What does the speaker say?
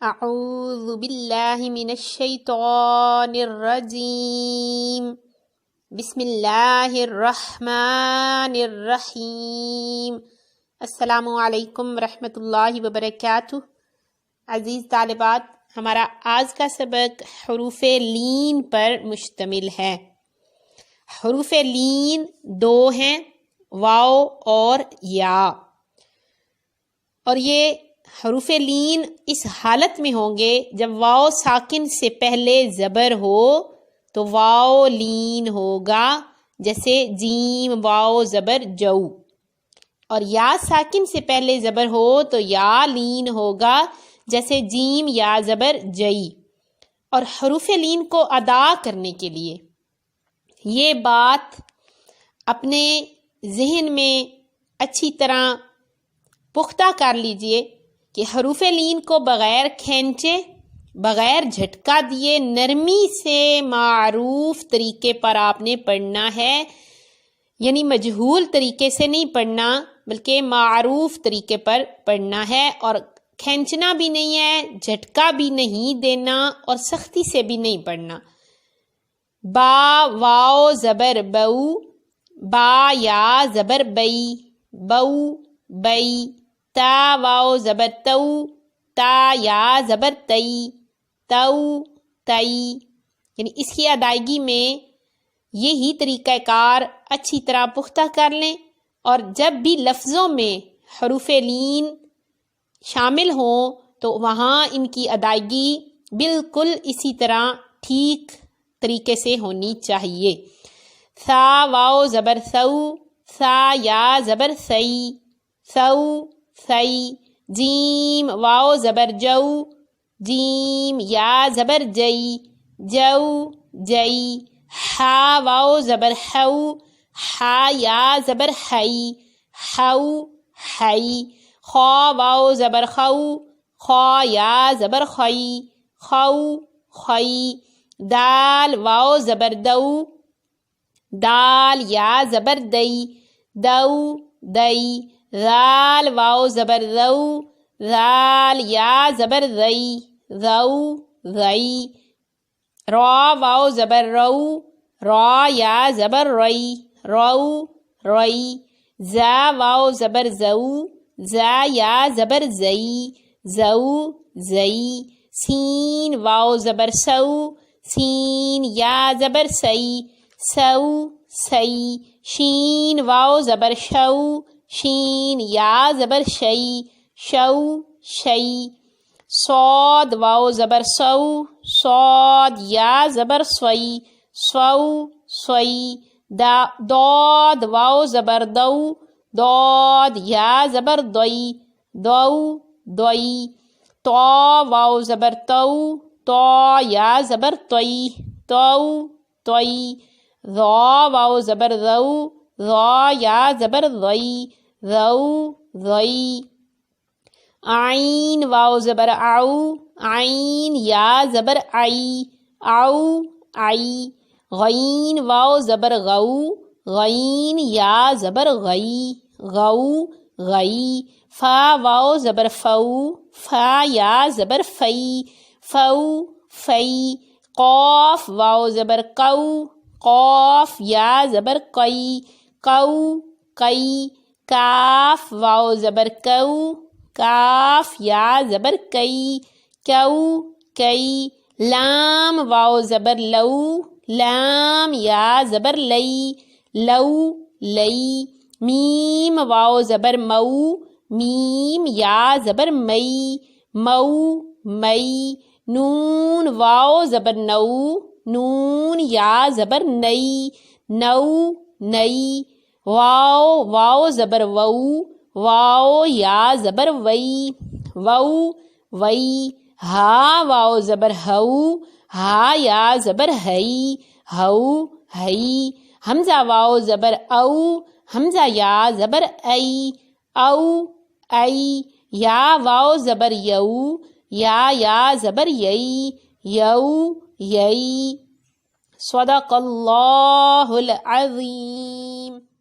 اعوذ باللہ من الشیطان الرجیم بسم اللہ الرحمن الرحیم۔ السلام علیکم ورحمۃ اللہ وبرکاتہ۔ عزیز طالبات، ہمارا آج کا سبق حروف لین پر مشتمل ہے۔ حروف لین دو ہیں، واو اور یا، اور یہ حروف لین اس حالت میں ہوں گے جب واو ساکن سے پہلے زبر ہو تو واو لین ہوگا، جیسے جیم واو زبر جو، اور یا ساکن سے پہلے زبر ہو تو یا لین ہوگا، جیسے جیم یا زبر جئی۔ اور حروف لین کو ادا کرنے کے لیے یہ بات اپنے ذہن میں اچھی طرح پختہ کر لیجئے کہ حروف لین کو بغیر کھینچے، بغیر جھٹکا دیے، نرمی سے معروف طریقے پر آپ نے پڑھنا ہے، یعنی مجہول طریقے سے نہیں پڑھنا بلکہ معروف طریقے پر پڑھنا ہے، اور کھینچنا بھی نہیں ہے، جھٹکا بھی نہیں دینا، اور سختی سے بھی نہیں پڑھنا۔ با واو زبر بو، با یا زبر بئی، بو بئی۔ تا واو زبر تو، تا یا زبر تئی، تو تئی۔ یعنی اس کی ادائیگی میں یہی طریقہ کار اچھی طرح پختہ کر لیں، اور جب بھی لفظوں میں حروف لین شامل ہوں تو وہاں ان کی ادائیگی بالکل اسی طرح ٹھیک طریقے سے ہونی چاہیے۔ ثا واو زبر ثو، ثا یا زبر ثئی، ثو ثئی۔ جیم واو زبر جو، جیم یا زبر جئی، جو جئی۔ حا واو زبر حو، حا یا زبر حئی، حو حئی۔ خا واو زبر خو، خا یا زبر خئی، خو خئی۔ دال واو زبر دو، دال یا زبر دئی، دو دئی۔ ذال واو زبر ذو، ذال یا زبر ذئی، ذو ذئی۔ را واو زبر رو، را یا زبر رئی، رو رئی۔ زا واو زبر زو، زا یا زبر زئی، زو زئی۔ سین واو زبر سو، سین یا زبر سئی، سو سئی۔ شین واو زبر شو، شین یا زبر شئی، شو شئی۔ صاد واو زبر سو، صاد یا زبر سوئی، سو سوئی۔ داد واو زبر دو، داد یا زبر دوئی، دو دوئی۔ طا واو زبر تو، طا یا زبر توئی، تو توئی۔ ظا واو زبر ذو، ظا یا زبر ذئی، ذو ذئی۔ عین واو زبر عو، عین یا زبر عئی، عو عئی۔ غین واو زبر غو، غین یا زبر غئی، غو غئی۔ فا واو زبر فو، فا یا زبر فئی، فو فئی۔ قاف واو زبر قو، قاف یا زبر قئی، قو قئی۔ کاف واو زبر کو، کاف یا زبر کئی، کو کئی۔ لام واو زبر لو، لام یا زبر لئی، لو لئی۔ میم واو زبر مو، میم یا زبر مئی، مو مئی۔ نون واو زبر نو، نون یا زبر نئی، نو نئی۔ واو واو زبر وو، واو یا زبر وئی، وو وئی۔ ہا واو زبر ہو، ہا یا زبر ہئی، ہو ہئی۔ حمزہ واو زبر او، حمزہ یا زبر ای، او ای۔ یا واو زبر یو، یا زبر یئی، یو یئی۔ صدق اللہ العظیم۔